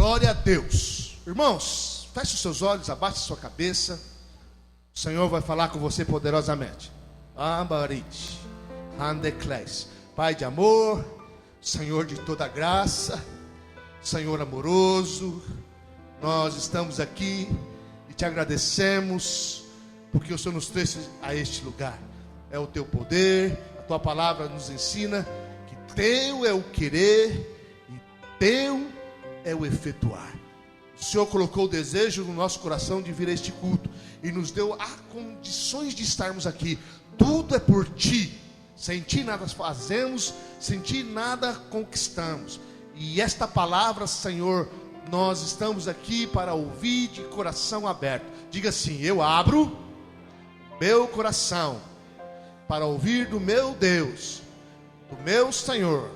Glória a Deus. Irmãos, feche os seus olhos, abaixe sua cabeça. O Senhor vai falar com você poderosamente. Ambarit, Andeclés. Pai de amor, Senhor de toda graça, Senhor amoroso, nós estamos aqui e te agradecemos, porque o Senhor nos trouxe a este lugar. É o teu poder, a tua palavra nos ensina que teu é o querer e teu é o efetuar. O Senhor colocou o desejo no nosso coração de vir a este culto e nos deu as condições de estarmos aqui. Tudo é por ti. Sem ti nada fazemos, sem ti nada conquistamos. E esta palavra, Senhor, nós estamos aqui para ouvir de coração aberto. Diga assim: eu abro meu coração para ouvir do meu Deus, do meu Senhor,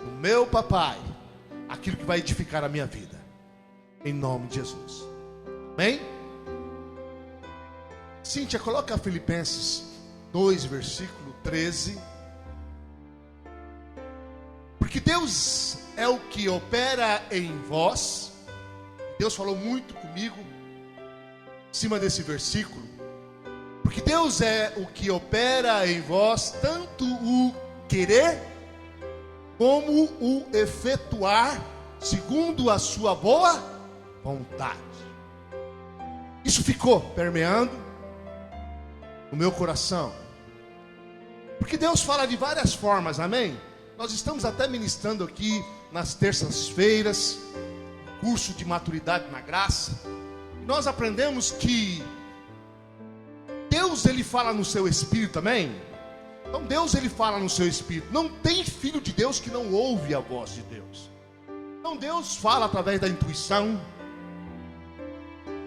do meu papai, aquilo que vai edificar a minha vida. Em nome de Jesus. Amém? Cíntia, coloca Filipenses 2, versículo 13. Porque Deus é o que opera em vós. Deus falou muito comigo em cima desse versículo. Porque Deus é o que opera em vós tanto o querer como o efetuar segundo a sua boa vontade. Isso ficou permeando o meu coração. Porque Deus fala de várias formas, amém? Nós estamos até ministrando aqui nas terças-feiras, curso de maturidade na graça. E nós aprendemos que Deus, ele fala no seu espírito, amém? Então Deus, ele fala no seu espírito. Não tem filho de Deus que não ouve a voz de Deus. Então Deus fala através da intuição.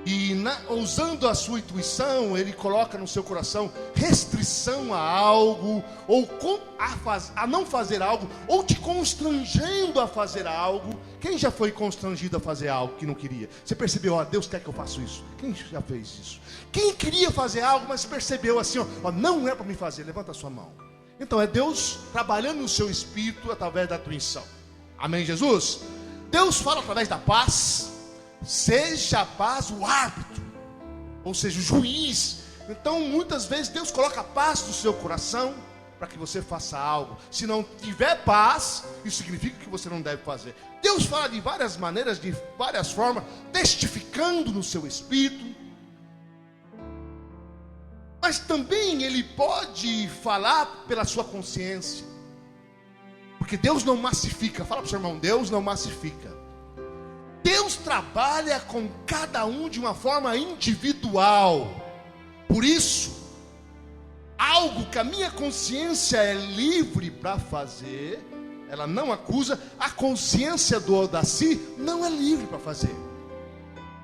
E usando a sua intuição, ele coloca no seu coração restrição a algo, ou a não fazer algo, ou te constrangendo a fazer algo. Quem já foi constrangido a fazer algo que não queria? Você percebeu, ó, Deus quer que eu faça isso. Quem já fez isso? Quem queria fazer algo, mas percebeu assim, ó, não é para me fazer, levanta a sua mão. Então é Deus trabalhando no seu espírito através da intuição. Amém, Jesus? Deus fala através da paz. Seja a paz o árbitro, ou seja, o juiz. Então muitas vezes Deus coloca a paz no seu coração para que você faça algo. Se não tiver paz, isso significa que você não deve fazer. Deus fala de várias maneiras, de várias formas, testificando no seu espírito. Mas também Ele pode falar pela sua consciência. Porque Deus não massifica. Fala para o seu irmão: Deus não massifica. Deus trabalha com cada um de uma forma individual. Por isso, algo que a minha consciência é livre para fazer, ela não acusa, a consciência do Odaci não é livre para fazer.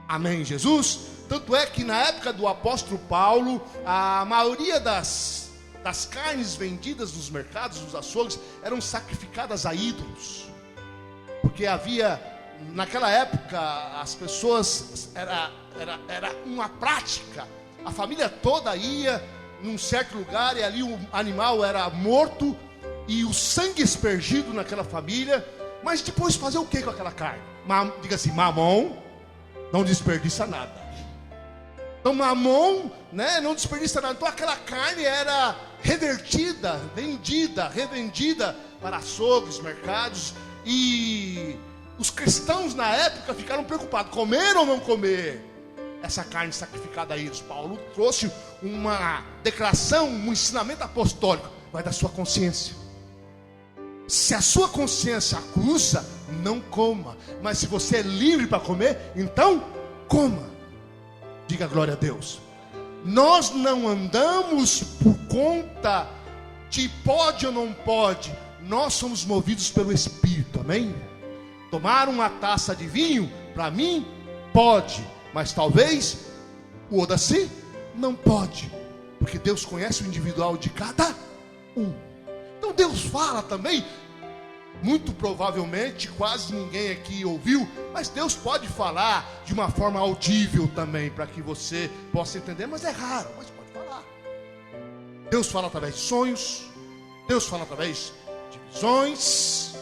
Amém, Jesus? Tanto é que na época do apóstolo Paulo, a maioria das carnes vendidas nos mercados, nos açougues, eram sacrificadas a ídolos. Porque havia... Naquela época, as pessoas, era uma prática. A família toda ia num certo lugar e ali o animal era morto e o sangue espergido naquela família. Mas depois fazer o que com aquela carne? Diga assim: Mamon não desperdiça nada. Então Mamon, né, não desperdiça nada. Então aquela carne era revertida, vendida, revendida para açougues, mercados. E os cristãos na época ficaram preocupados: comer ou não comer essa carne sacrificada a eles? Paulo trouxe uma declaração, um ensinamento apostólico: vai da sua consciência. Se a sua consciência acusa, não coma. Mas se você é livre para comer, então coma. Diga glória a Deus. Nós não andamos por conta de pode ou não pode. Nós somos movidos pelo Espírito, amém? Tomar uma taça de vinho, para mim, pode. Mas talvez o Odaci não pode. Porque Deus conhece o individual de cada um. Então Deus fala também. Muito provavelmente, quase ninguém aqui ouviu. Mas Deus pode falar de uma forma audível também, para que você possa entender. Mas é raro, mas pode falar. Deus fala através de sonhos. Deus fala através de visões.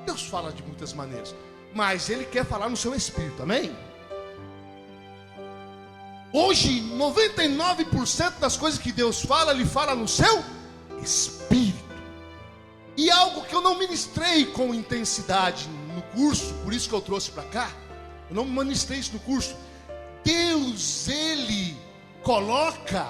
Deus fala de muitas maneiras. mas Ele quer falar no seu espírito, amém? Hoje, 99% das coisas que Deus fala, Ele fala no seu espírito. E algo que eu não ministrei com intensidade no curso, por isso que eu trouxe para cá, eu não ministrei isso no curso. Deus, Ele coloca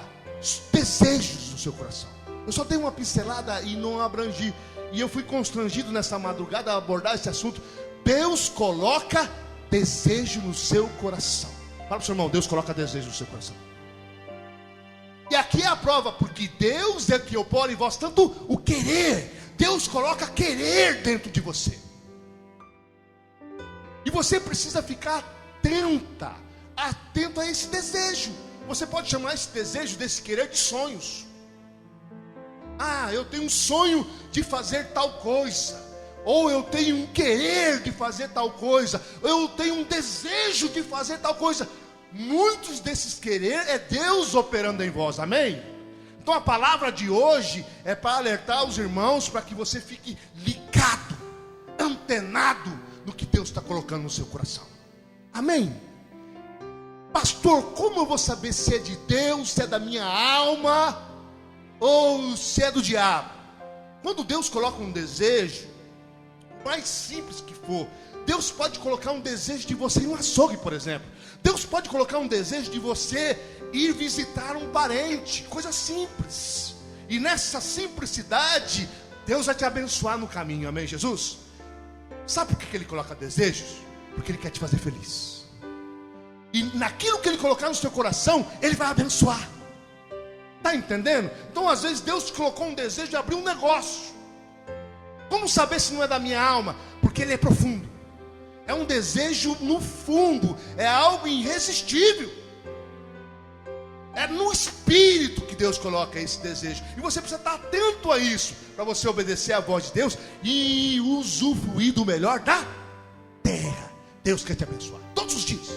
desejos no seu coração. Eu só dei uma pincelada e não abrangi. E eu fui constrangido nessa madrugada a abordar esse assunto. Deus coloca desejo no seu coração. Fala para o seu irmão, Deus coloca desejo no seu coração. E aqui é a prova, porque Deus é que opera em vós tanto o querer. Deus coloca querer dentro de você. E você precisa ficar atento a esse desejo. Você pode chamar esse desejo, desse querer, de sonhos. Ah, eu tenho um sonho de fazer tal coisa. Ou eu tenho um querer de fazer tal coisa. Ou eu tenho um desejo de fazer tal coisa. Muitos desses querer é Deus operando em vós, amém? Então a palavra de hoje é para alertar os irmãos, para que você fique ligado, antenado no que Deus está colocando no seu coração, amém? Pastor, como eu vou saber se é de Deus, se é da minha alma, ou se é do diabo? Quando Deus coloca um desejo, mais simples que for, Deus pode colocar um desejo de você ir no açougue, por exemplo. Deus pode colocar um desejo de você ir visitar um parente, coisa simples. E nessa simplicidade, Deus vai te abençoar no caminho, amém, Jesus? Sabe por que Ele coloca desejos? Porque Ele quer te fazer feliz. E naquilo que Ele colocar no seu coração, Ele vai abençoar. Está entendendo? Então às vezes Deus te colocou um desejo de abrir um negócio. Como saber se não é da minha alma? Porque ele é profundo. É um desejo no fundo. É algo irresistível. É no espírito que Deus coloca esse desejo. E você precisa estar atento a isso, para você obedecer à voz de Deus e usufruir do melhor da terra. Deus quer te abençoar todos os dias.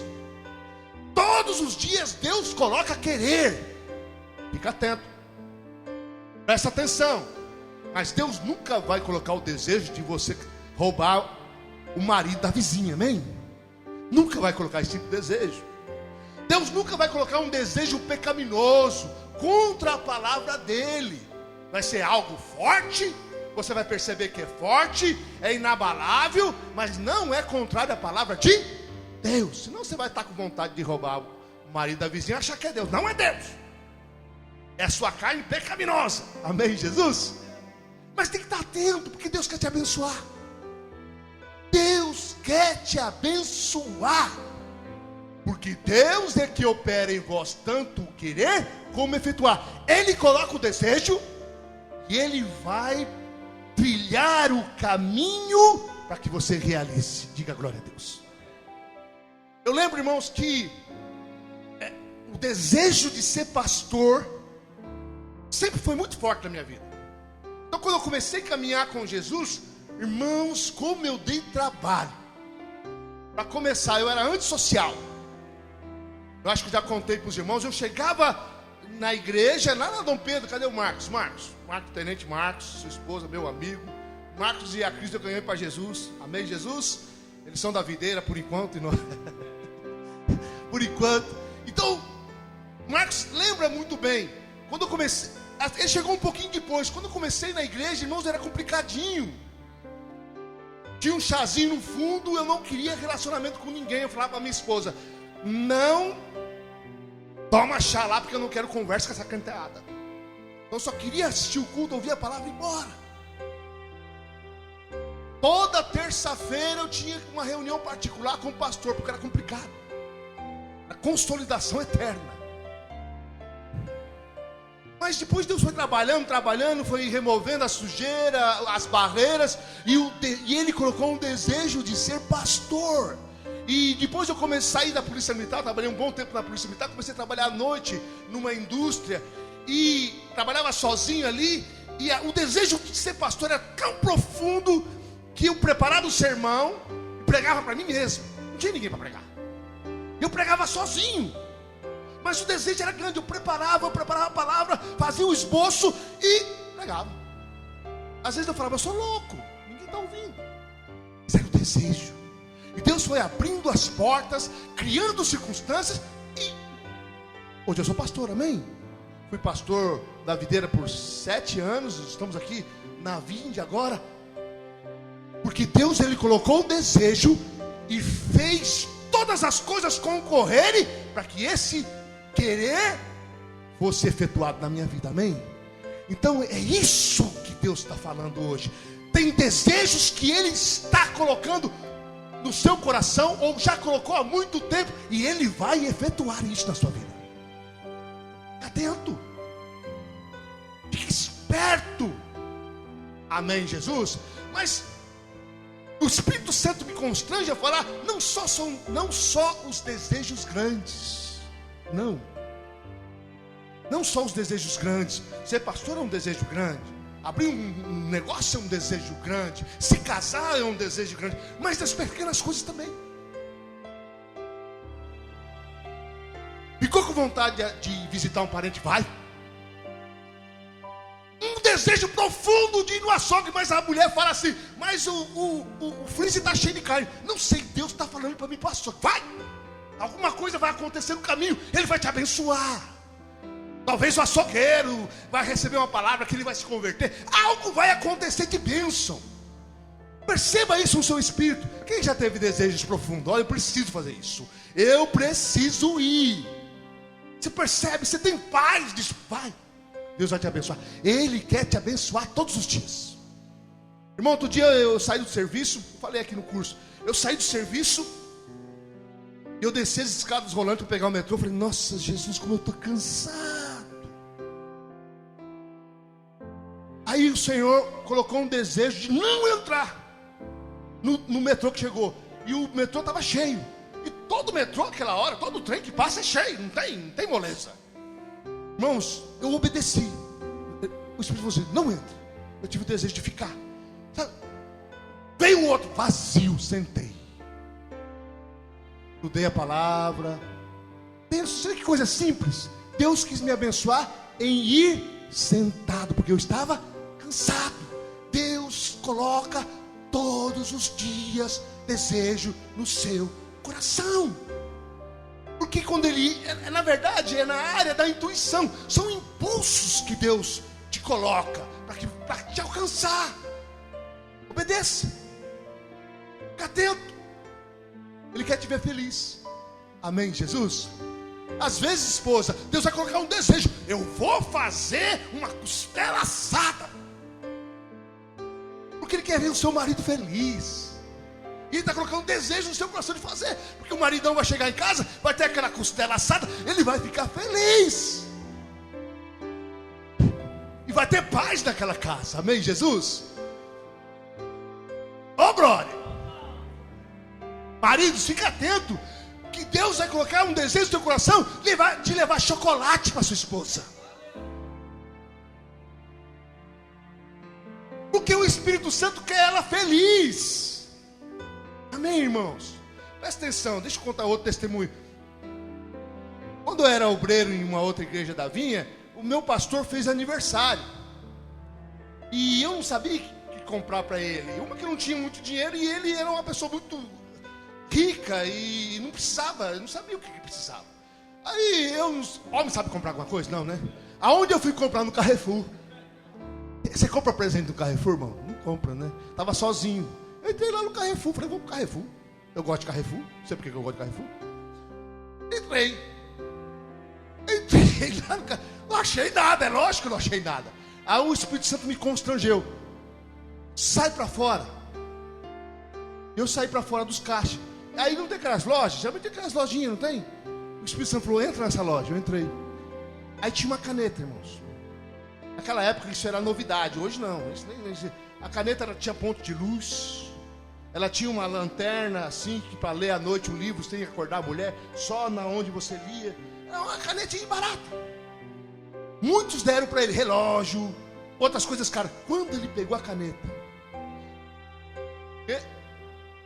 Todos os dias Deus coloca querer. Fica atento. Presta atenção. Mas Deus nunca vai colocar o desejo de você roubar o marido da vizinha, amém? Nunca vai colocar esse tipo de desejo. Deus nunca vai colocar um desejo pecaminoso contra a palavra dele. Vai ser algo forte, você vai perceber que é forte, é inabalável, mas não é contrário à palavra de Deus. Senão você vai estar com vontade de roubar o marido da vizinha e achar que é Deus. Não é Deus. É a sua carne pecaminosa. Amém, Jesus? Mas tem que estar atento, porque Deus quer te abençoar. Deus quer te abençoar. Porque Deus é que opera em vós tanto o querer como efetuar. Ele coloca o desejo e Ele vai trilhar o caminho para que você realize. Diga glória a Deus. Eu lembro, irmãos, que o desejo de ser pastor sempre foi muito forte na minha vida. Então quando eu comecei a caminhar com Jesus, irmãos, como eu dei trabalho. Para começar, eu era antissocial. Eu acho que já contei para os irmãos. Eu chegava na igreja, lá na Dom Pedro. Cadê o Marcos? Marcos, tenente Marcos, sua esposa, meu amigo. Marcos e a Cristo eu ganhei para Jesus. Amém, Jesus? Eles são da videira por enquanto e nós... por enquanto. Então, Marcos lembra muito bem. Quando eu comecei, ele chegou um pouquinho depois. Quando eu comecei na igreja, irmãos, era complicadinho. Tinha um chazinho no fundo. Eu não queria relacionamento com ninguém. Eu falava para minha esposa: não toma chá lá, porque eu não quero conversa com essa canteada. Então eu só queria assistir o culto, ouvir a palavra e ir embora. Toda terça-feira eu tinha uma reunião particular com o pastor, porque era complicado. A consolidação eterna. Mas depois Deus foi trabalhando, foi removendo a sujeira, as barreiras, e Ele colocou um desejo de ser pastor. E depois eu comecei a sair da polícia militar, trabalhei um bom tempo na polícia militar, comecei a trabalhar à noite numa indústria, e trabalhava sozinho ali, e o desejo de ser pastor era tão profundo, que eu preparava o sermão, e pregava para mim mesmo, não tinha ninguém para pregar, eu pregava sozinho. Mas o desejo era grande, eu preparava a palavra, fazia o esboço e pregava. Às vezes eu falava: eu sou louco, ninguém está ouvindo. Mas era o desejo. E Deus foi abrindo as portas, criando circunstâncias. E hoje eu sou pastor, amém? Fui pastor da videira por 7 anos. Estamos aqui na vinde agora. Porque Deus, Ele colocou o desejo e fez todas as coisas concorrerem para que esse querer fosse efetuado na minha vida, amém? Então é isso que Deus está falando hoje. Tem desejos que Ele está colocando no seu coração, ou já colocou há muito tempo, e Ele vai efetuar isso na sua vida. Fica atento, fique esperto, amém, Jesus? Mas o Espírito Santo me constrange a falar, não só os desejos grandes, não só os desejos grandes. Ser pastor é um desejo grande, abrir um negócio é um desejo grande, se casar é um desejo grande, mas das pequenas coisas também. Ficou com vontade de visitar um parente? Vai. Um desejo profundo de ir no açougue, mas a mulher fala assim, mas o freezer está cheio de carne. Não sei, Deus está falando para mim para o açougue. Vai. Alguma coisa vai acontecer no caminho, Ele vai te abençoar. Talvez o açougueiro vai receber uma palavra que ele vai se converter. Algo vai acontecer de bênção. Perceba isso no seu espírito. Quem já teve desejos profundos? Olha, eu preciso fazer isso. Eu preciso ir. Você percebe? Você tem paz disso. Vai. Deus vai te abençoar. Ele quer te abençoar todos os dias. Irmão, outro dia eu saí do serviço. Falei aqui no curso. Eu saí do serviço. Eu desci as escadas rolantes para pegar o metrô. Eu falei, nossa Jesus, como eu estou cansado. Aí o Senhor colocou um desejo de não entrar no metrô que chegou. E o metrô estava cheio. E todo metrô, aquela hora, todo trem que passa é cheio. Não tem moleza. Irmãos, eu obedeci. O Espírito falou assim, não entra. Eu tive o desejo de ficar. Sabe? Veio um outro, vazio, sentei. Estudei a palavra. Pensa que coisa simples. Deus quis me abençoar em ir sentado, porque eu estava cansado. Deus coloca todos os dias desejo no seu coração. Porque quando Ele, na verdade, é na área da intuição. São impulsos que Deus te coloca para te alcançar. Obedeça. Fica atento. Ele quer te ver feliz. Amém, Jesus? Às vezes, esposa, Deus vai colocar um desejo. Eu vou fazer uma costela assada. Porque Ele quer ver o seu marido feliz. E Ele está colocando um desejo no seu coração de fazer. Porque o maridão vai chegar em casa, vai ter aquela costela assada, ele vai ficar feliz. E vai ter paz naquela casa. Amém, Jesus? Ô, glória. Maridos, fica atento, que Deus vai colocar um desejo no teu coração de levar chocolate para sua esposa. Porque o Espírito Santo quer ela feliz. Amém, irmãos? Presta atenção, deixa eu contar outro testemunho. Quando eu era obreiro em uma outra igreja da Vinha, o meu pastor fez aniversário. E eu não sabia o que comprar para ele. Uma que não tinha muito dinheiro, e ele era uma pessoa muito rica e não precisava, eu não sabia o que precisava. Aí homem sabe comprar alguma coisa? Não, né? Aonde eu fui comprar? No Carrefour. Você compra presente no Carrefour, irmão? Não compra, né? Tava sozinho. Eu entrei lá no Carrefour, falei, vamos pro Carrefour. Eu gosto de Carrefour, não sei por que eu gosto de Carrefour. Entrei lá no Carrefour. Não achei nada, é lógico que não achei nada. Aí o Espírito Santo me constrangeu. Sai para fora. Eu saí para fora dos caixas. Aí não tem aquelas lojas, já tem aquelas lojinhas, não tem? O Espírito Santo falou, entra nessa loja. Eu entrei. Aí tinha uma caneta, irmãos. Naquela época isso era novidade, hoje não. A caneta tinha ponto de luz. Ela tinha uma lanterna assim, que para ler à noite um livro, você tem que acordar a mulher, só na onde você lia. Era uma canetinha barata. Muitos deram para ele relógio, outras coisas caras. Quando ele pegou a caneta,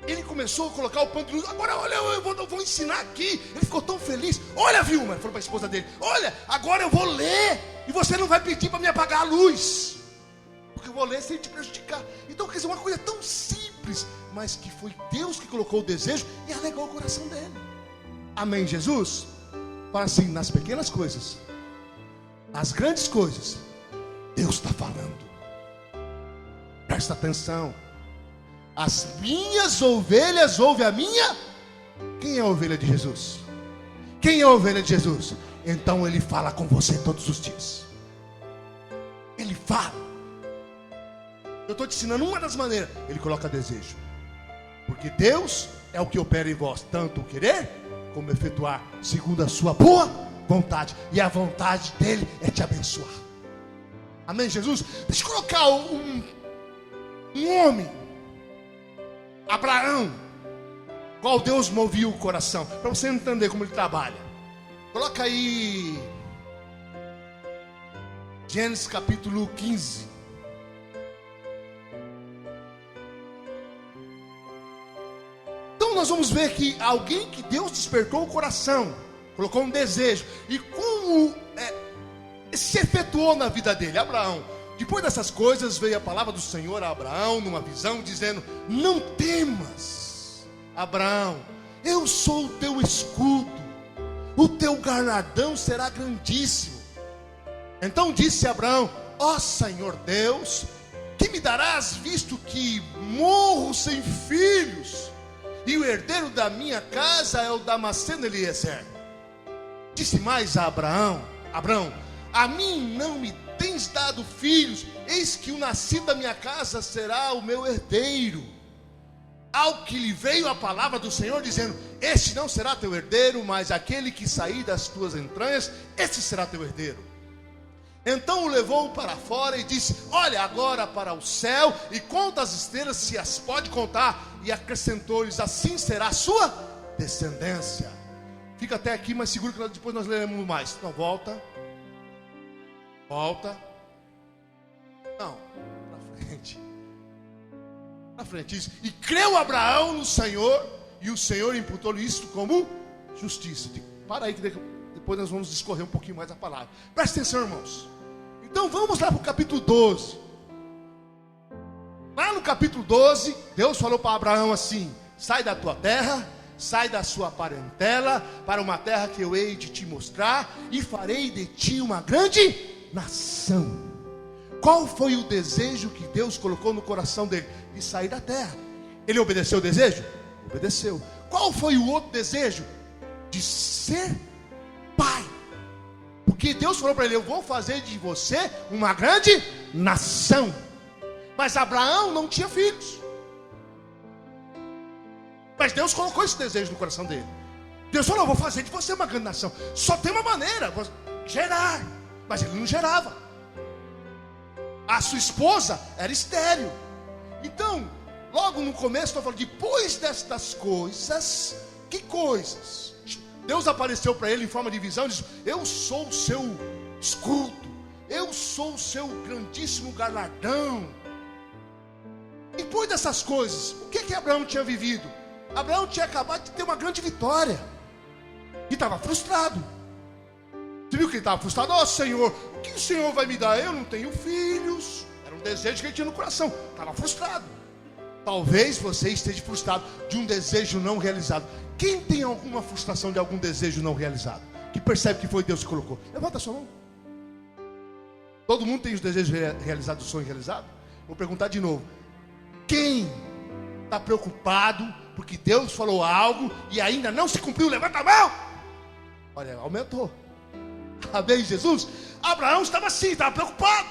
ele começou a colocar o ponto de luz. Agora, olha, eu vou ensinar aqui. Ele ficou tão feliz. Olha, Vilma, falou para a esposa dele. Olha, agora eu vou ler. E você não vai pedir para me apagar a luz. Porque eu vou ler sem te prejudicar. Então, quer dizer, uma coisa tão simples. mas que foi Deus que colocou o desejo e alegou o coração dele. Amém, Jesus? Fala assim, nas pequenas coisas, nas grandes coisas, Deus está falando. Presta atenção. As minhas ovelhas ouvem a minha. Quem é a ovelha de Jesus? Quem é a ovelha de Jesus? Então Ele fala com você todos os dias. Ele fala. Eu estou te ensinando uma das maneiras. Ele coloca desejo. Porque Deus é o que opera em vós, tanto o querer como efetuar, segundo a sua boa vontade. E a vontade dele é te abençoar. Amém, Jesus? Deixa eu colocar um homem, Abraão, qual Deus movia o coração, para você entender como ele trabalha. Coloca aí Gênesis capítulo 15. Então nós vamos ver que alguém que Deus despertou o coração, colocou um desejo, e como se efetuou na vida dele, Abraão. Depois dessas coisas veio a palavra do Senhor a Abraão numa visão, dizendo: não temas, Abraão, eu sou o teu escudo, o teu galardão será grandíssimo. Então disse Abraão: ó Senhor Deus, que me darás, visto que morro sem filhos, e o herdeiro da minha casa é o Damasceno Eliezer. Disse mais a Abraão: a mim não me tens dado filhos, eis que o nascido da minha casa será o meu herdeiro. Ao que lhe veio a palavra do Senhor, dizendo: este não será teu herdeiro, mas aquele que sair das tuas entranhas, esse será teu herdeiro. Então o levou para fora e disse: olha agora para o céu e conta as estrelas, se as pode contar. E acrescentou-lhes: assim será a sua descendência. Fica até aqui, mas segura que depois nós leremos mais. Então volta. Não, para frente. Para frente. Isso. E creu Abraão no Senhor, e o Senhor imputou-lhe isto como justiça. Para aí que depois nós vamos discorrer um pouquinho mais a palavra. Presta atenção, irmãos. Então vamos lá para o capítulo 12. Lá no capítulo 12, Deus falou para Abraão assim: sai da tua terra, sai da sua parentela, para uma terra que eu hei de te mostrar, e farei de ti uma grande nação. Qual foi o desejo que Deus colocou no coração dele? De sair da terra. Ele obedeceu o desejo? Obedeceu. Qual foi o outro desejo? De ser pai. Porque Deus falou para ele: eu vou fazer de você uma grande nação. Mas Abraão não tinha filhos. Mas Deus colocou esse desejo no coração dele. Deus falou: eu vou fazer de você uma grande nação. Só tem uma maneira: gerar. Mas ele não gerava. A sua esposa era estéril. Então, logo no começo, estou falando: depois destas coisas, que coisas? Deus apareceu para ele em forma de visão e disse: eu sou o seu escudo, eu sou o seu grandíssimo galardão. Depois dessas coisas, o que Abraão tinha vivido? Abraão tinha acabado de ter uma grande vitória e estava frustrado. Você viu que ele estava frustrado? Ó Senhor, o que o Senhor vai me dar? Eu não tenho filhos. Era um desejo que ele tinha no coração. Estava frustrado. Talvez você esteja frustrado de um desejo não realizado. Quem tem alguma frustração de algum desejo não realizado? Que percebe que foi Deus que colocou? Levanta a sua mão. Todo mundo tem os desejos realizados, o sonho realizado? Vou perguntar de novo. Quem está preocupado porque Deus falou algo e ainda não se cumpriu? Levanta a mão. Olha, aumentou. Amém, Jesus? Abraão estava assim, estava preocupado.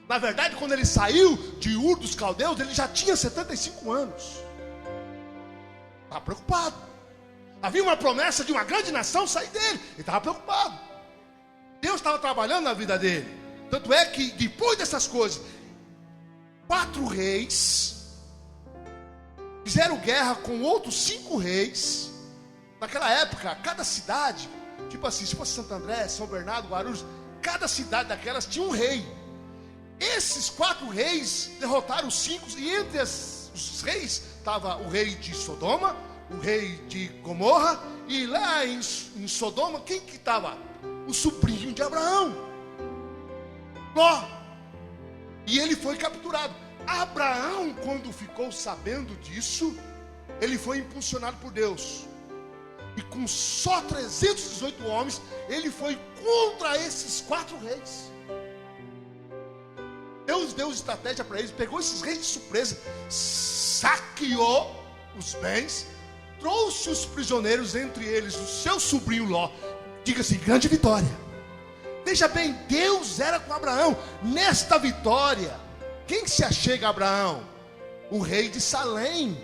Na verdade, quando ele saiu de Ur dos Caldeus, ele já tinha 75 anos. Estava preocupado. Havia uma promessa de uma grande nação sair dele. Ele estava preocupado. Deus estava trabalhando na vida dele. Tanto é que depois dessas coisas, 4 reis fizeram guerra com outros 5 reis. Naquela época, cada cidade, tipo assim, se fosse Santo André, São Bernardo, Guarulhos, cada cidade daquelas tinha um rei. Esses 4 reis derrotaram os 5, e entre os reis estava o rei de Sodoma, o rei de Gomorra, e lá em Sodoma, quem que estava? O sobrinho de Abraão, Ló. E ele foi capturado. Abraão, quando ficou sabendo disso, ele foi impulsionado por Deus. E com só 318 homens, ele foi contra esses 4 reis. Deus deu estratégia para eles, pegou esses reis de surpresa, saqueou os bens, trouxe os prisioneiros, entre eles o seu sobrinho Ló. Diga-se, grande vitória. Veja bem, Deus era com Abraão. Nesta vitória, quem se achega a Abraão? O rei de Salém.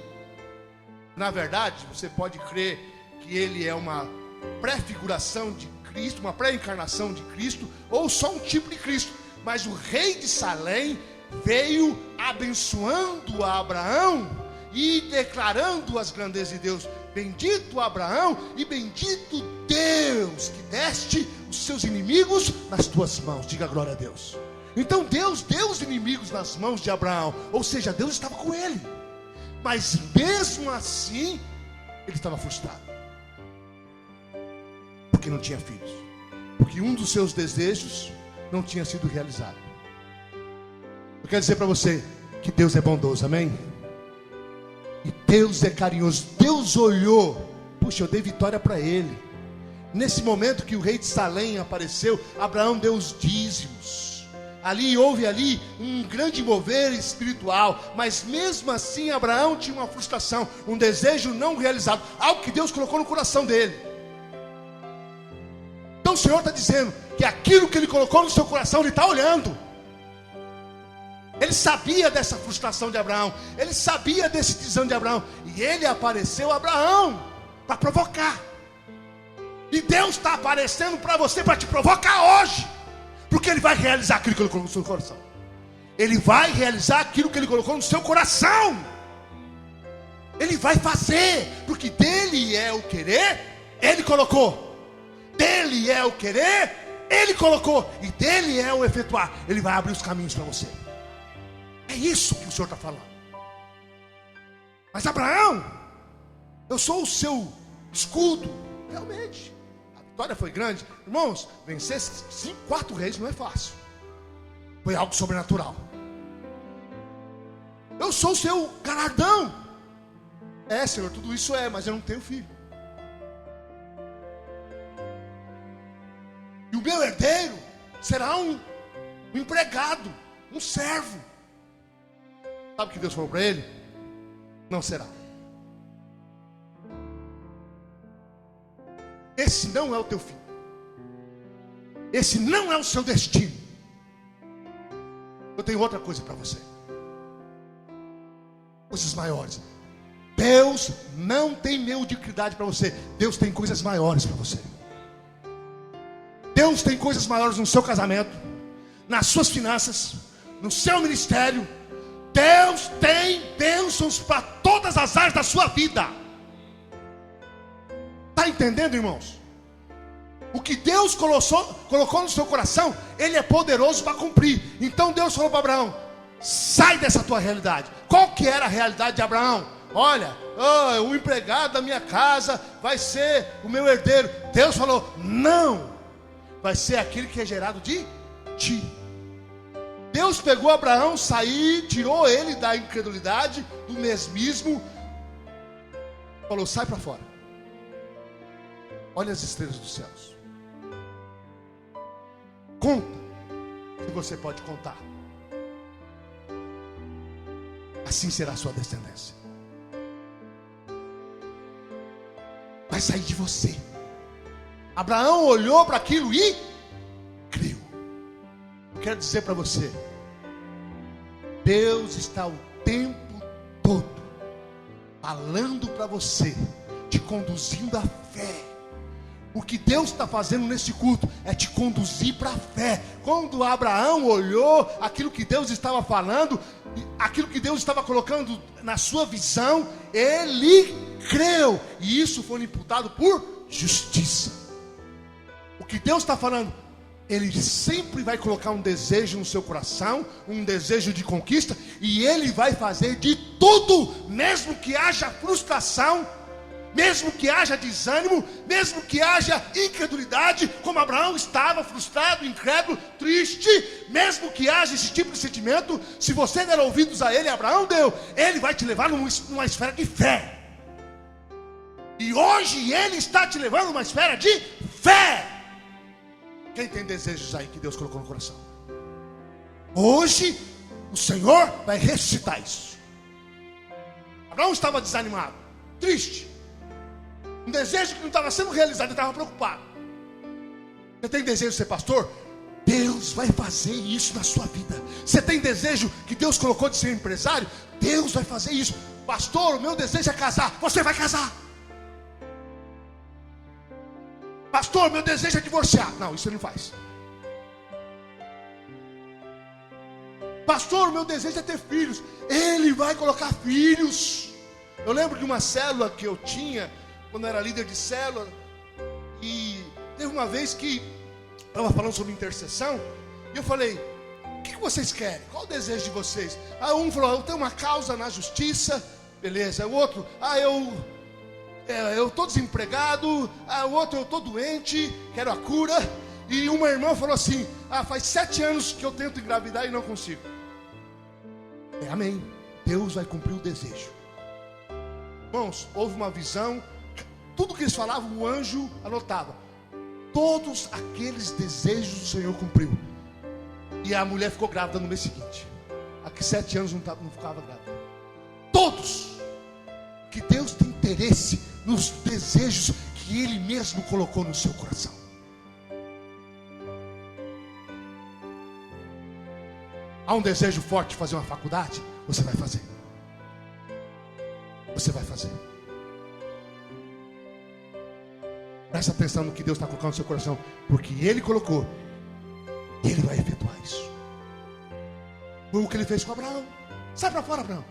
Na verdade, você pode crer que ele é uma pré-figuração de Cristo, uma pré-encarnação de Cristo, ou só um tipo de Cristo. Mas o rei de Salém veio abençoando a Abraão e declarando as grandezas de Deus. Bendito Abraão e bendito Deus, que deste os seus inimigos nas tuas mãos. Diga glória a Deus. Então Deus deu os inimigos nas mãos de Abraão, ou seja, Deus estava com ele. Mas mesmo assim, ele estava frustrado, porque não tinha filhos, porque um dos seus desejos não tinha sido realizado. Eu quero dizer para você que Deus é bondoso, amém? E Deus é carinhoso. Deus olhou, puxa, eu dei vitória para ele. Nesse momento que o rei de Salém apareceu, Abraão deu os dízimos. Houve um grande mover espiritual. Mas mesmo assim Abraão tinha uma frustração, um desejo não realizado, algo que Deus colocou no coração dele. Então o Senhor está dizendo que aquilo que Ele colocou no seu coração, Ele está olhando. Ele sabia dessa frustração de Abraão, Ele sabia desse desânimo de Abraão, e Ele apareceu a Abraão para provocar. E Deus está aparecendo para você, para te provocar hoje, porque Ele vai realizar aquilo que Ele colocou no seu coração. Ele vai realizar aquilo que Ele colocou no seu coração. Ele vai fazer, porque dele é o querer, Ele colocou. Dele é o querer, Ele colocou. E dele é o efetuar. Ele vai abrir os caminhos para você. É isso que o Senhor está falando. Mas Abraão, eu sou o seu escudo. Realmente, a vitória foi grande. Irmãos, vencer 4 reis não é fácil. Foi algo sobrenatural. Eu sou o seu galardão. É, Senhor, tudo isso é, mas eu não tenho filho. E o meu herdeiro será um empregado, um servo. Sabe o que Deus falou para ele? Não será. Esse não é o teu filho. Esse não é o seu destino. Eu tenho outra coisa para você. Coisas maiores. Deus não tem mediocridade para você. Deus tem coisas maiores para você. Deus tem coisas maiores no seu casamento, nas suas finanças, no seu ministério. Deus tem bênçãos para todas as áreas da sua vida. Está entendendo, irmãos? O que Deus colocou no seu coração, Ele é poderoso para cumprir. Então Deus falou para Abraão: sai dessa tua realidade. Qual que era a realidade de Abraão? Olha, o empregado da minha casa vai ser o meu herdeiro. Deus falou: não, vai ser aquele que é gerado de ti. Deus pegou Abraão, tirou ele da incredulidade, do mesmismo, falou: sai para fora, olha as estrelas dos céus, conta, se você pode contar, assim será a sua descendência, vai sair de você. Abraão olhou para aquilo e creu. Eu quero dizer para você, Deus está o tempo todo falando para você, te conduzindo à fé. O que Deus está fazendo nesse culto é te conduzir para a fé. Quando Abraão olhou aquilo que Deus estava falando, aquilo que Deus estava colocando na sua visão, ele creu, e isso foi imputado por justiça. O que Deus está falando, Ele sempre vai colocar um desejo no seu coração, um desejo de conquista, e Ele vai fazer de tudo, mesmo que haja frustração, mesmo que haja desânimo, mesmo que haja incredulidade, como Abraão estava frustrado, incrédulo, triste, mesmo que haja esse tipo de sentimento, se você der ouvidos a ele, Abraão deu, ele vai te levar numa esfera de fé. E hoje ele está te levando numa esfera de fé. Quem tem desejos aí que Deus colocou no coração? Hoje o Senhor vai ressuscitar isso. Abraão estava desanimado, triste, um desejo que não estava sendo realizado, ele estava preocupado. Você tem desejo de ser pastor? Deus vai fazer isso na sua vida. Você tem desejo que Deus colocou de ser empresário? Deus vai fazer isso. Pastor, o meu desejo é casar. Você vai casar. Pastor, meu desejo é divorciar. Não, isso ele não faz. Pastor, o meu desejo é ter filhos. Ele vai colocar filhos. Eu lembro de uma célula que eu tinha quando eu era líder de célula, e teve uma vez que estava falando sobre intercessão, e eu falei: o que vocês querem? Qual o desejo de vocês? Aí um falou: eu tenho uma causa na justiça. Beleza. O outro: eu estou desempregado. O outro: eu estou doente, quero a cura. E uma irmã falou assim: faz 7 anos que eu tento engravidar e não consigo. Amém. Deus vai cumprir o desejo. Irmãos, houve uma visão. Tudo que eles falavam, o anjo anotava. Todos aqueles desejos o Senhor cumpriu. E a mulher ficou grávida no mês seguinte. Aqui 7 anos não ficava grávida. Todos. Que Deus tem interesse nos desejos que Ele mesmo colocou no seu coração. Há um desejo forte de fazer uma faculdade? Você vai fazer. Você vai fazer. Presta atenção no que Deus está colocando no seu coração, porque Ele colocou, e Ele vai efetuar isso. Foi o que Ele fez com Abraão. Sai para fora, Abraão.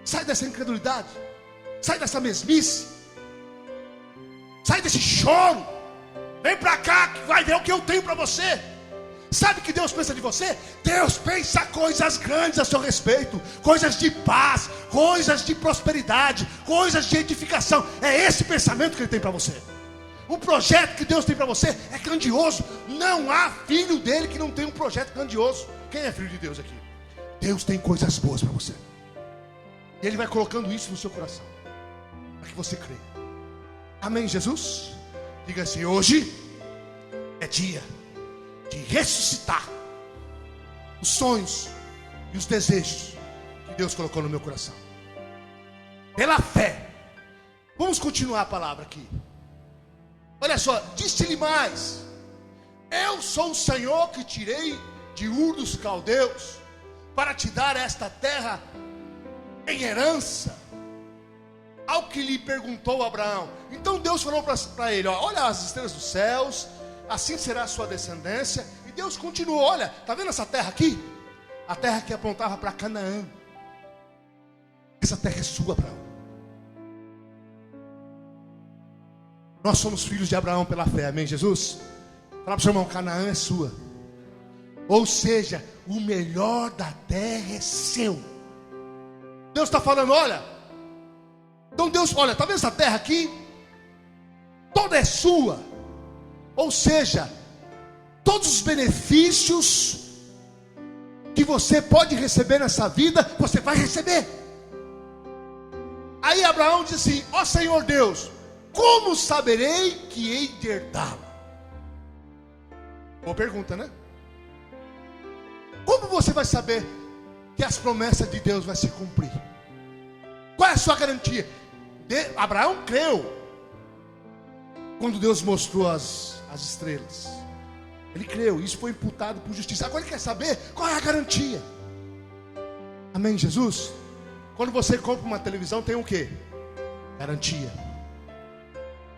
Sai dessa incredulidade. Sai dessa mesmice. Sai desse choro. Vem para cá que vai ver o que eu tenho para você. Sabe o que Deus pensa de você? Deus pensa coisas grandes a seu respeito. Coisas de paz, coisas de prosperidade, coisas de edificação. É esse pensamento que Ele tem para você. O projeto que Deus tem para você é grandioso. Não há filho dele que não tenha um projeto grandioso. Quem é filho de Deus aqui? Deus tem coisas boas para você. E Ele vai colocando isso no seu coração, para que você creia. Amém, Jesus? Diga assim: hoje é dia de ressuscitar os sonhos e os desejos que Deus colocou no meu coração. Pela fé. Vamos continuar a palavra aqui. Olha só, disse-lhe mais: eu sou o Senhor que tirei de Ur dos Caldeus para te dar esta terra em herança. Ao que lhe perguntou Abraão. Então Deus falou para ele: olha as estrelas dos céus, assim será a sua descendência. E Deus continuou: olha, está vendo essa terra aqui? A terra que apontava para Canaã. Essa terra é sua, Abraão. Nós somos filhos de Abraão pela fé, amém, Jesus? Fala para o seu irmão: Canaã é sua. Ou seja, o melhor da terra é seu. Deus está falando: olha. Então Deus, olha, está vendo essa terra aqui? Toda é sua. Ou seja, todos os benefícios que você pode receber nessa vida, você vai receber. Aí Abraão diz assim: ó Senhor Deus, como saberei que hei de herdá-la? Boa pergunta, né? Como você vai saber que as promessas de Deus vão se cumprir? Qual é a sua garantia? Abraão creu quando Deus mostrou as estrelas. Ele creu, isso foi imputado por justiça. Agora ele quer saber qual é a garantia. Amém, Jesus? Quando você compra uma televisão, tem o quê? Garantia.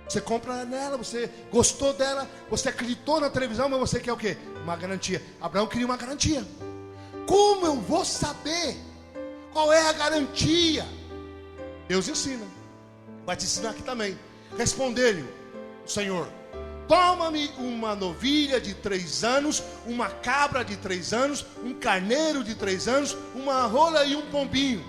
Você compra nela, você gostou dela, você acreditou na televisão, mas você quer o quê? Uma garantia. Abraão queria uma garantia. Como eu vou saber qual é a garantia? Deus ensina. Vai te ensinar aqui também. Respondeu-lhe o Senhor: toma-me uma novilha de 3 anos, uma cabra de 3 anos, um carneiro de 3 anos, uma rola e um pombinho.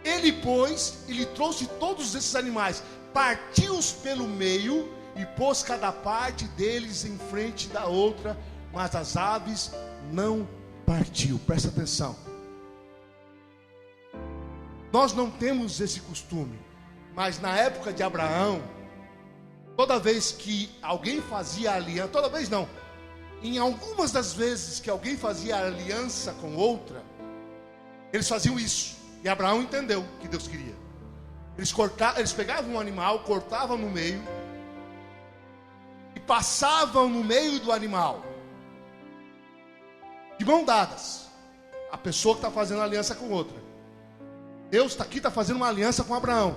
E Ele, pois, ele trouxe todos esses animais, partiu-os pelo meio e pôs cada parte deles em frente da outra, mas as aves não partiu. Presta atenção. Nós não temos esse costume, mas na época de Abraão, toda vez que alguém fazia aliança, toda vez não, em algumas das vezes que alguém fazia aliança com outra, eles faziam isso. E Abraão entendeu o que Deus queria. Eles pegavam um animal, cortavam no meio e passavam no meio do animal, de mão dadas, a pessoa que está fazendo aliança com outra. Deus está fazendo uma aliança com Abraão.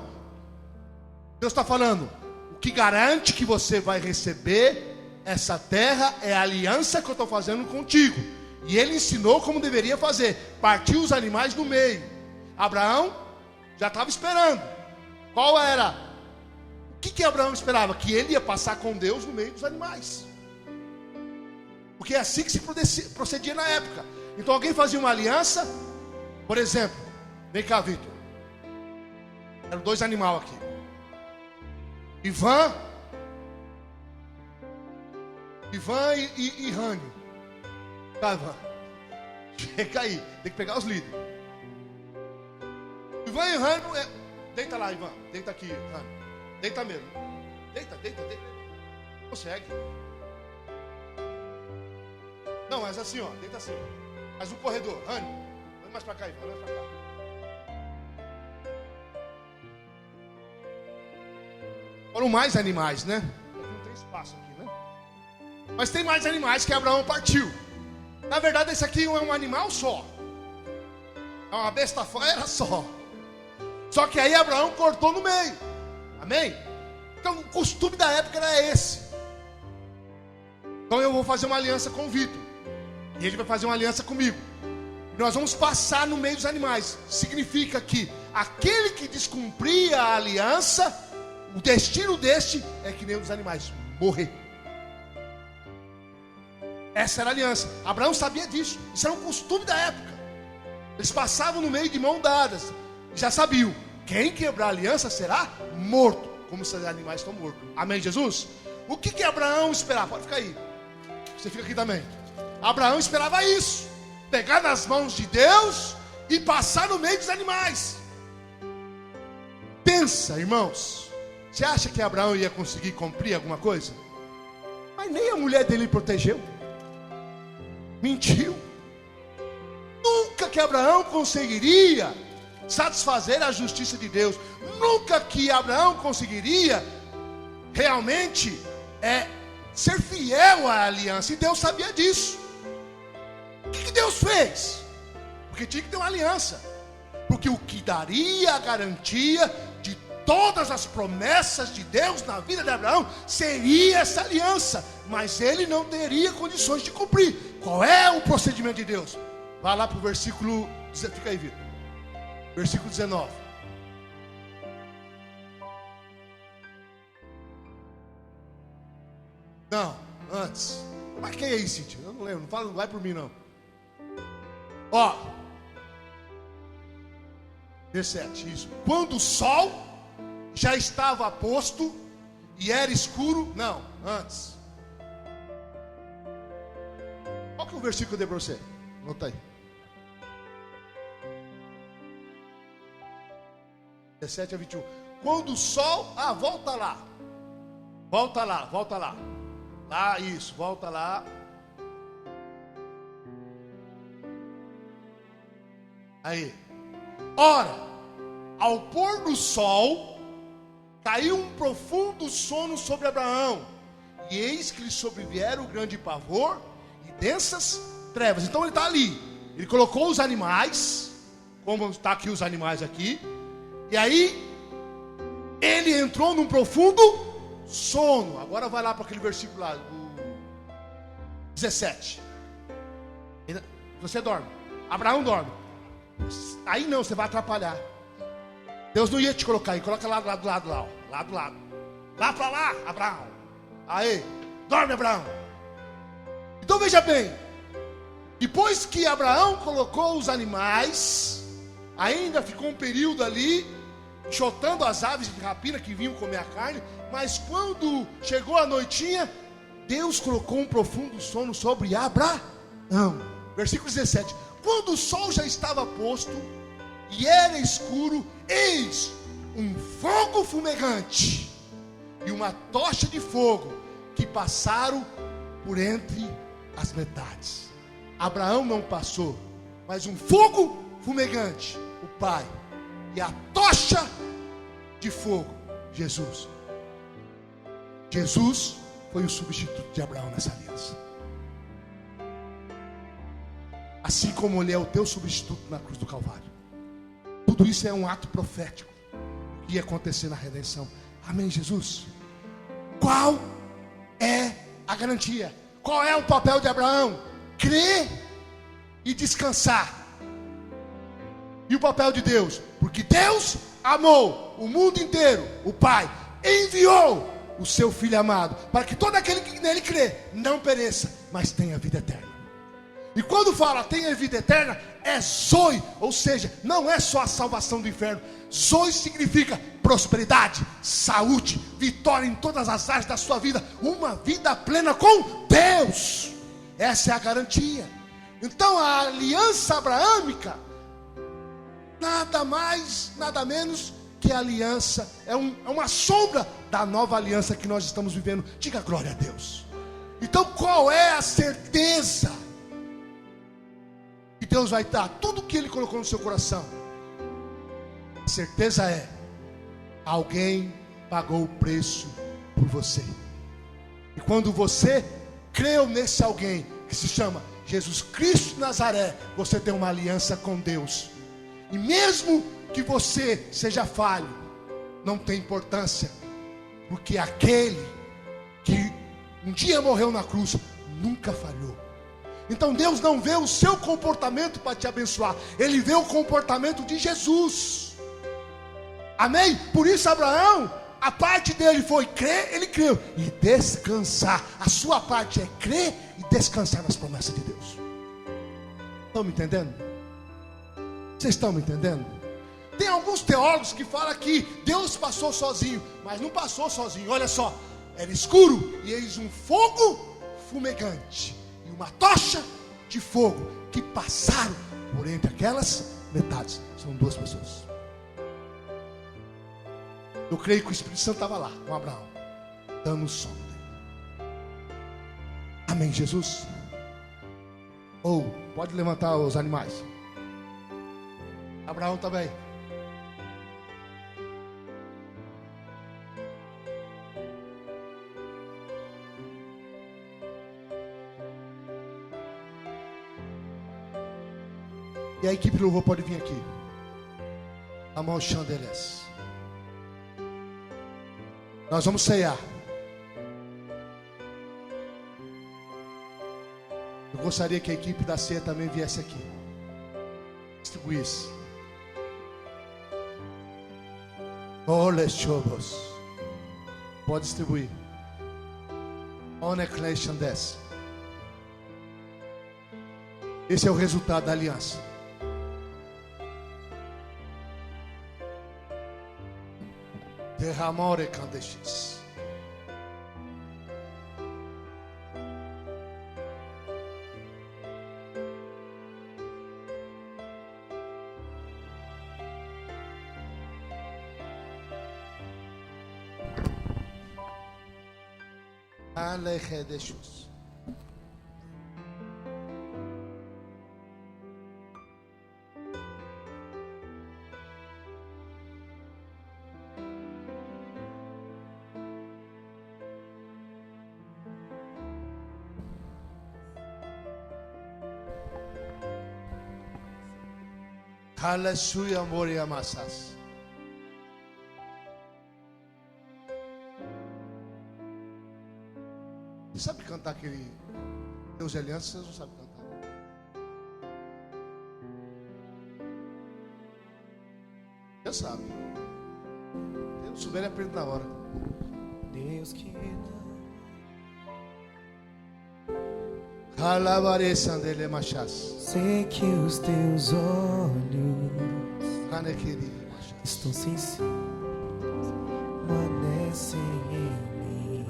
Deus está falando: o que garante que você vai receber essa terra é a aliança que eu estou fazendo contigo. E ele ensinou como deveria fazer: partiu os animais no meio. Abraão já estava esperando. Qual era? O que Abraão esperava? Que ele ia passar com Deus no meio dos animais, porque é assim que se procedia na época. Então alguém fazia uma aliança, por exemplo, vem cá, Vitor, eram 2 animais aqui, Ivan e Rani. Tá, Ivan, chega aí, tem que pegar os líderes. Ivan e Rani, deita lá, Ivan, deita aqui, Rani, deita mesmo, deita, consegue. Não, mas assim, ó, deita assim, mas o corredor, Rani, vai mais pra cá, Ivan, mais pra cá. Foram mais animais, né? Não tem espaço aqui, né? Mas tem mais animais que Abraão partiu. Na verdade, esse aqui é um animal só. É uma besta fera só. Só que aí Abraão cortou no meio. Amém? Então o costume da época era esse. Então eu vou fazer uma aliança com o Vitor, e ele vai fazer uma aliança comigo. Nós vamos passar no meio dos animais. Significa que aquele que descumpria a aliança, o destino deste é que nem os animais, morrer. Essa era a aliança. Abraão sabia disso. Isso era um costume da época. Eles passavam no meio de mãos dadas. Já sabiam: quem quebrar a aliança será morto, como esses animais estão mortos. Amém, Jesus? O que Abraão esperava? Pode ficar aí. Você fica aqui também. Abraão esperava isso: pegar nas mãos de Deus e passar no meio dos animais. Pensa, irmãos. Você acha que Abraão ia conseguir cumprir alguma coisa? Mas nem a mulher dele protegeu. Mentiu. Nunca que Abraão conseguiria satisfazer a justiça de Deus. Nunca que Abraão conseguiria realmente ser fiel à aliança. E Deus sabia disso. O que Deus fez? Porque tinha que ter uma aliança. Porque o que daria a garantia de todas as promessas de Deus na vida de Abraão seria essa aliança. Mas ele não teria condições de cumprir. Qual é o procedimento de Deus? Vai lá para o versículo, fica aí, Vitor. Versículo 19. Não, antes. Eu marquei aí, Cíntia. Eu não lembro, não vai por mim não. Ó, versículo 7, isso. Quando o sol já estava posto e era escuro. Não, antes. Qual que é o versículo que eu dei para você? Anota aí. 17 a 21. Quando o sol... volta lá. Volta lá, volta lá. Lá, isso, volta lá. Aí. Ora, ao pôr do sol, caiu um profundo sono sobre Abraão. E eis que lhe sobrevieram o grande pavor e densas trevas. Então ele está ali. Ele colocou os animais, como está aqui os animais aqui. E aí, ele entrou num profundo sono. Agora vai lá para aquele versículo lá, o 17. Você dorme. Abraão dorme. Aí não, você vai atrapalhar. Deus não ia te colocar aí. Coloca lá do lado, lá, ó. Lá do lado. Lá para lá, Abraão. Aí, dorme, Abraão. Então veja bem. Depois que Abraão colocou os animais, Ainda ficou um período ali, enxotando as aves de rapina que vinham comer a carne. Mas quando chegou a noitinha, Deus colocou um profundo sono sobre Abraão. Versículo 17. Quando o sol já estava posto e era escuro, eis um fogo fumegante e uma tocha de fogo que passaram por entre as metades. Abraão não passou, mas um fogo fumegante, o Pai, e a tocha de fogo, Jesus. Jesus foi o substituto de Abraão nessa aliança. Assim como ele é o teu substituto na cruz do Calvário. Tudo isso é um ato profético que ia acontecer na redenção. Amém, Jesus? Qual é a garantia? Qual é o papel de Abraão? Crer e descansar. E o papel de Deus? Porque Deus amou o mundo inteiro. O Pai enviou o seu Filho amado, para que todo aquele que nele crê não pereça, mas tenha vida eterna. E quando fala tenha vida eterna, é Zoe, ou seja, não é só a salvação do inferno. Zoe significa prosperidade, saúde, vitória em todas as áreas da sua vida, uma vida plena com Deus. Essa é a garantia. Então a aliança abraâmica, nada mais, nada menos que a aliança, é uma sombra da nova aliança que nós estamos vivendo. Diga glória a Deus. Então qual é a certeza? Que Deus vai dar tudo o que Ele colocou no seu coração. A certeza é: alguém pagou o preço por você. E quando você creu nesse alguém, que se chama Jesus Cristo de Nazaré, você tem uma aliança com Deus. E mesmo que você seja falho, não tem importância, porque aquele que um dia morreu na cruz nunca falhou. Então Deus não vê o seu comportamento para te abençoar, Ele vê o comportamento de Jesus. Amém? Por isso Abraão, a parte dele foi crer, ele creu, e descansar. A sua parte é crer e descansar nas promessas de Deus. Estão me entendendo? Vocês estão me entendendo? Tem alguns teólogos que falam que Deus passou sozinho, mas não passou sozinho. Olha só, era escuro e eis um fogo fumegante e uma tocha de fogo que passaram por entre aquelas metades. São duas pessoas. Eu creio que o Espírito Santo estava lá com Abraão, dando o sono dele. Amém, Jesus? Ou pode levantar os animais. Abraão também. E a equipe do louvor pode vir aqui. A mão chandeles. Nós vamos ceiar. Eu gostaria que a equipe da ceia também viesse aqui. Distribuísse. Olha, chovos. Pode distribuir. Oneclation desce. Esse é o resultado da aliança. Derramore candexis. Alejadechus. Haleluya, Moria Massas. Você sabe cantar aquele Deus de Aliança? Vocês não sabem cantar. Já sabe. Quem não souber, ele aprende na hora. Deus que não. Calabaré Sandele Machas. Sei que os teus olhos Mane querido. estão sensíveis, permanecem em mim.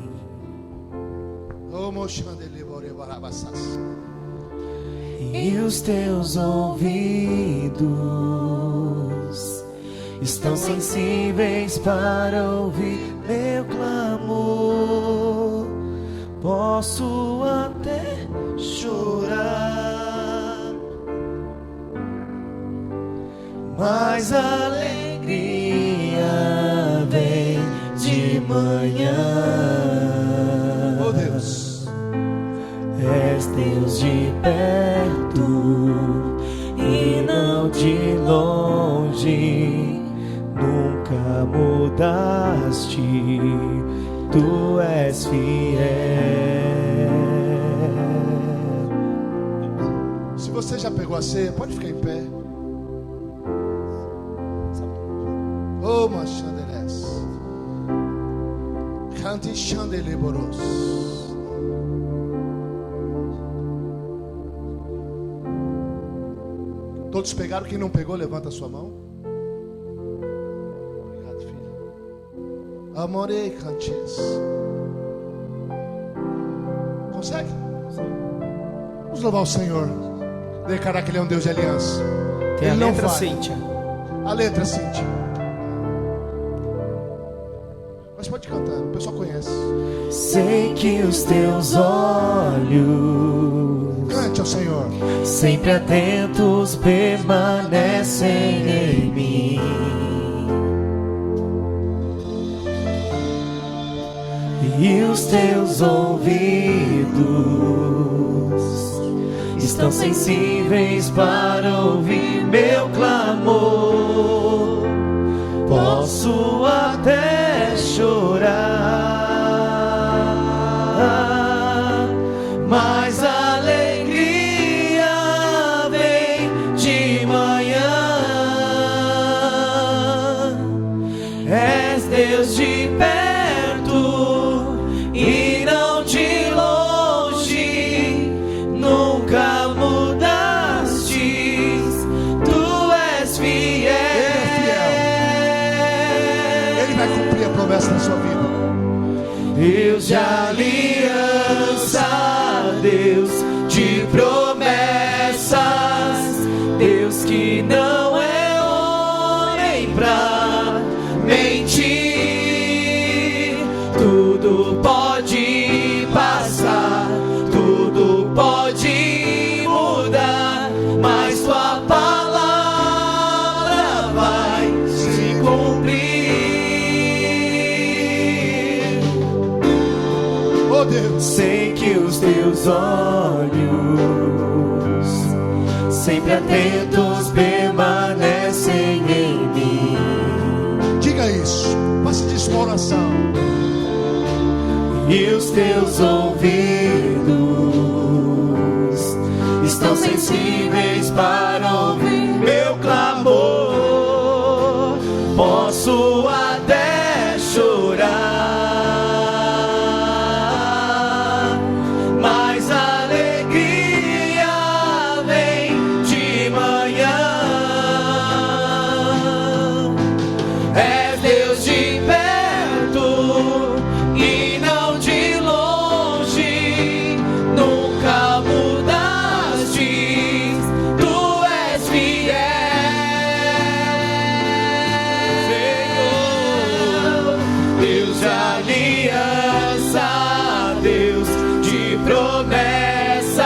Oh, Moshandele bore barabassas. E os teus ouvidos estão sensíveis para ouvir meu clamor. Posso até chorar, mas a alegria vem de manhã. Oh Deus, És Deus de perto e não de longe, nunca mudaste, tu és fiel. se você já pegou a ceia, pode ficar em pé. Oh, Machandeles. Cante Chandele Boros. Todos pegaram? Quem não pegou, levanta a sua mão. Obrigado, filho. Amorei, cantes. Consegue? Vamos louvar o Senhor. Declarar que Ele é um Deus de aliança. Tem a Ele não letra, falha. Cíntia. A letra, Cíntia. Mas pode cantar, o pessoal conhece. Sei que os teus olhos, Cante ao Senhor. sempre atentos, permanecem em mim. E os teus ouvidos estão sensíveis para ouvir meu clamor. Posso até chorar, mas a alegria vem de manhã. És Deus de perto e não de longe, nunca mudaste, tu és fiel. Ele vai cumprir a promessa na sua vida. Deus de aliança, Deus de promessas, Deus que não é homem pra mentir. Tudo pode passar, tudo pode mudar, mas tua palavra vai se cumprir. Oh Deus, Sei que os teus olhos, sempre atentos, permanecem em mim. diga isso. Faça disso uma oração. E os teus ouvidos estão sensíveis para ouvir meu clamor. Posso até chorar, mas a alegria vem de manhã. És Deus de perto e não de longe, nunca mudaste, tu és fiel. Senhor, Deus de aliança, Deus de promessas,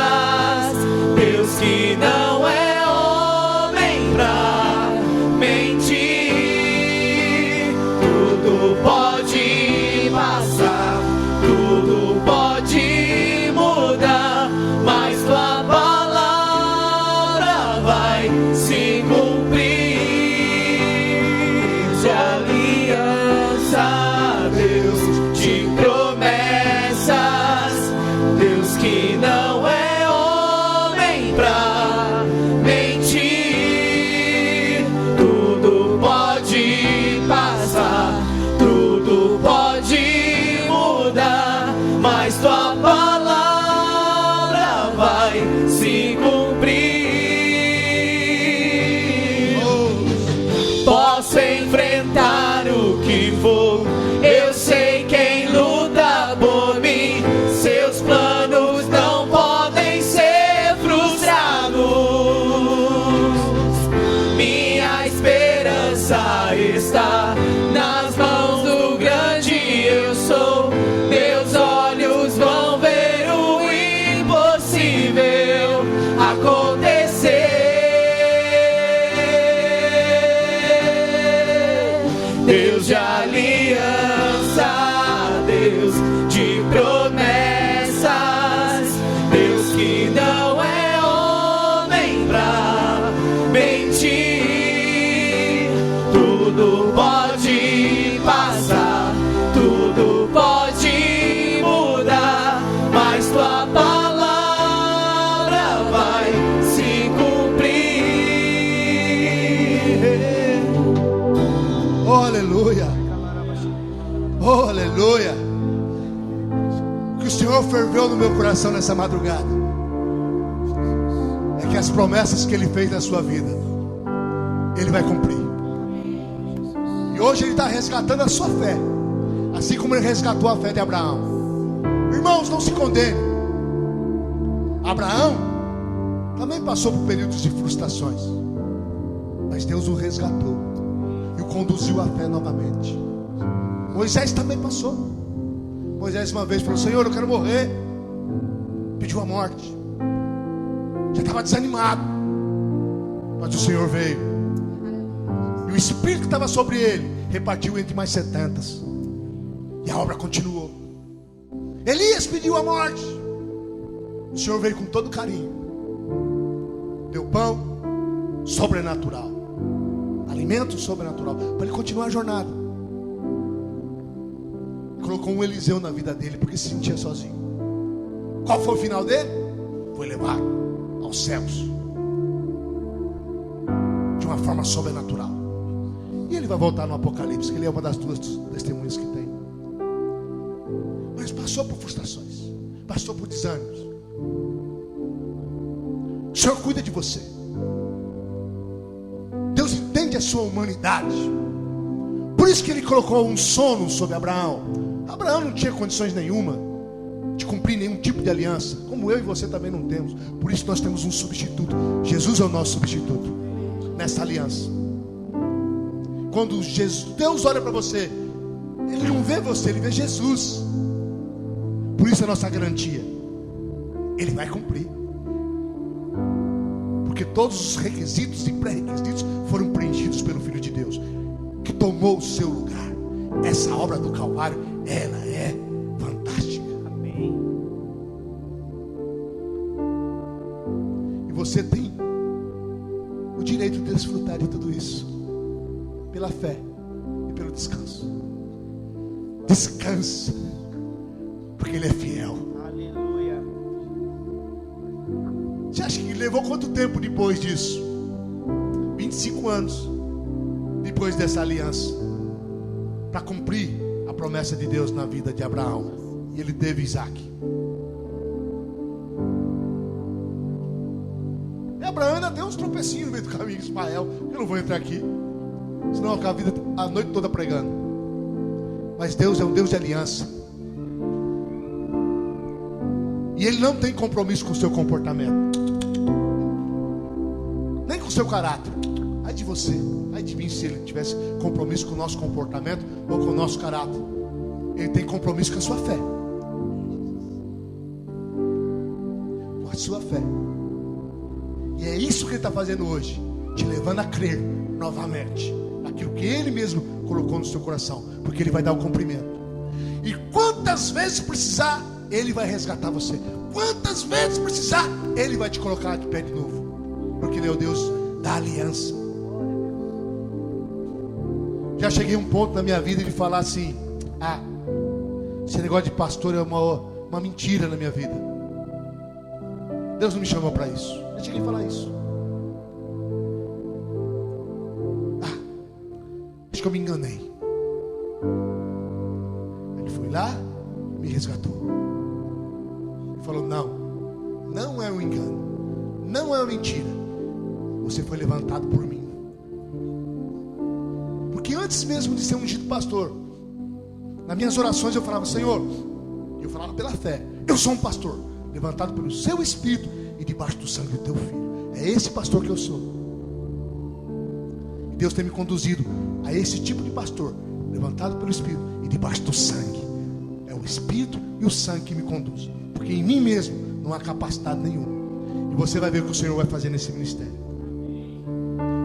Deus que não é homem pra mentir. Tudo pode passar, tudo pode mudar, mas tua palavra vai se cumprir. De aliança, Deus de Deus de promessas, Deus que não é homem pra mentir. Tudo pode passar, tudo pode mudar, mas tua palavra vai se cumprir. Oh, aleluia. Oh, aleluia. O que o Senhor ferveu no meu coração nessa madrugada é que as promessas que Ele fez na sua vida, Ele vai cumprir. E hoje Ele está resgatando a sua fé, assim como Ele resgatou a fé de Abraão. Irmãos, não se condenem. Abraão também passou por períodos de frustrações, mas Deus o resgatou e o conduziu à fé novamente. Moisés também passou. Moisés uma vez falou: Senhor, eu quero morrer. Pediu a morte. Já estava desanimado, mas o Senhor veio, e o Espírito que estava sobre ele repartiu entre mais 70, e a obra continuou. Elias pediu a morte. O Senhor veio com todo carinho, deu pão sobrenatural, alimento sobrenatural, para ele continuar a jornada. Colocou um Eliseu na vida dele, porque se sentia sozinho. Qual foi o final dele? Foi levado aos céus de uma forma sobrenatural. E ele vai voltar no Apocalipse, que ele é uma das duas testemunhas que tem. Mas passou por frustrações, passou por desânimos. O Senhor cuida de você. Deus entende a sua humanidade. Por isso que Ele colocou um sono sobre Abraão. Abraão não tinha condições nenhuma de cumprir nenhum tipo de aliança, como eu e você também não temos. Por isso nós temos um substituto. Jesus é o nosso substituto nessa aliança. Quando Deus olha para você, Ele não vê você, Ele vê Jesus. Por isso a nossa garantia, Ele vai cumprir, porque todos os requisitos e pré-requisitos foram preenchidos pelo Filho de Deus, que tomou o seu lugar. Essa obra do Calvário, ela é fantástica. Amém. E você tem o direito de desfrutar de tudo isso pela fé e pelo descanso. Descansa, porque Ele é fiel. Aleluia. Você acha que levou quanto tempo depois disso? 25 anos depois dessa aliança, para cumprir a promessa de Deus na vida de Abraão. E ele teve Isaac. E Abraão ainda tem uns tropecinhos no meio do caminho, Ismael. Eu não vou entrar aqui, senão eu acabo a noite toda pregando. Mas Deus é um Deus de aliança, e Ele não tem compromisso com o seu comportamento, nem com o seu caráter. Ai de você, ai de mim, se Ele tivesse compromisso com o nosso comportamento ou com o nosso caráter. Ele tem compromisso com a sua fé, com a sua fé. E é isso que Ele está fazendo hoje, te levando a crer novamente naquilo que Ele mesmo colocou no seu coração, porque Ele vai dar o cumprimento. E quantas vezes precisar, Ele vai resgatar você. Quantas vezes precisar, Ele vai te colocar de pé de novo, porque Ele é o Deus da aliança. Já cheguei a um ponto na minha vida de falar assim: ah, esse negócio de pastor é uma mentira na minha vida. Deus não me chamou para isso. Já cheguei a falar isso. Ah, acho que eu me enganei. Ele foi lá, me resgatou. Ele falou: não é um engano, não é uma mentira. Você foi levantado por mim. Porque antes mesmo de ser ungido pastor, nas minhas orações eu falava: Senhor, eu falava pela fé, eu sou um pastor levantado pelo seu Espírito e debaixo do sangue do teu Filho. É esse pastor que eu sou. E Deus tem me conduzido a esse tipo de pastor, levantado pelo Espírito e debaixo do sangue. É o Espírito e o sangue que me conduz, porque em mim mesmo não há capacidade nenhuma. E você vai ver o que o Senhor vai fazer nesse ministério,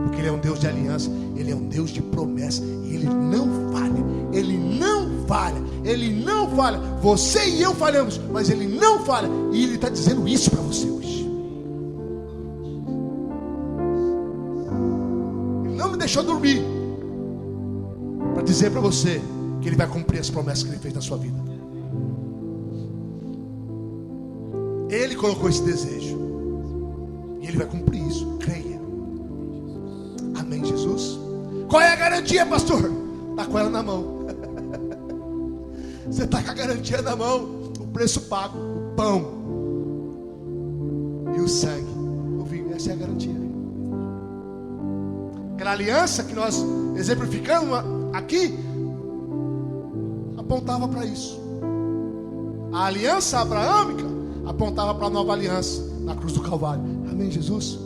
porque Ele é um Deus de aliança, Ele é um Deus de promessa, e Ele não falha, Ele não falha. Ele não falha. Você e eu falhamos, mas Ele não falha. E Ele está dizendo isso para você hoje. Ele não me deixou dormir para dizer para você que Ele vai cumprir as promessas que Ele fez na sua vida. Ele colocou esse desejo e Ele vai cumprir isso. Creia. Amém, Jesus? Qual é a garantia, pastor? Está com ela na mão. Você está com a garantia na mão. O preço pago, o pão e o sangue, o vinho. Essa é a garantia. Aquela aliança que nós exemplificamos aqui apontava para isso. A aliança abraâmica apontava para a nova aliança na cruz do Calvário. Amém, Jesus?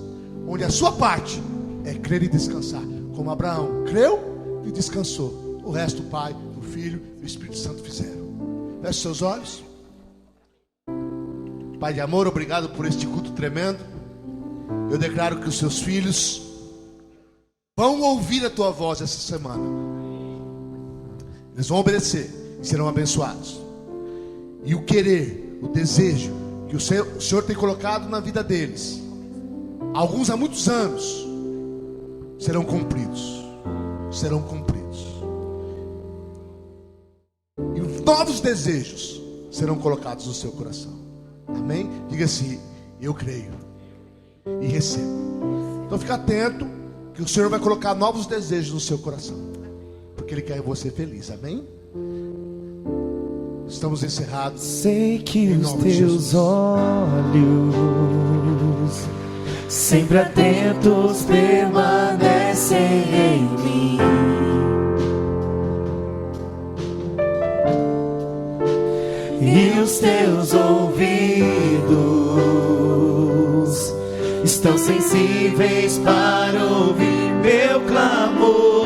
Onde a sua parte é crer e descansar. Como Abraão creu e descansou. O resto o Pai, o Filho e o Espírito Santo fizeram. Feche seus olhos. Pai de amor, obrigado por este culto tremendo. Eu declaro que os seus filhos vão ouvir a tua voz essa semana. Eles vão obedecer e serão abençoados. E o querer, o desejo que o Senhor tem colocado na vida deles, alguns há muitos anos, serão cumpridos. Serão cumpridos. E os novos desejos serão colocados no seu coração. Amém? Diga assim: eu creio e recebo. Então fica atento, que o Senhor vai colocar novos desejos no seu coração, porque Ele quer você feliz. Amém? Estamos encerrados. Sei que os teus olhos, sempre atentos, permanecem em mim. E os teus ouvidos estão sensíveis para ouvir meu clamor.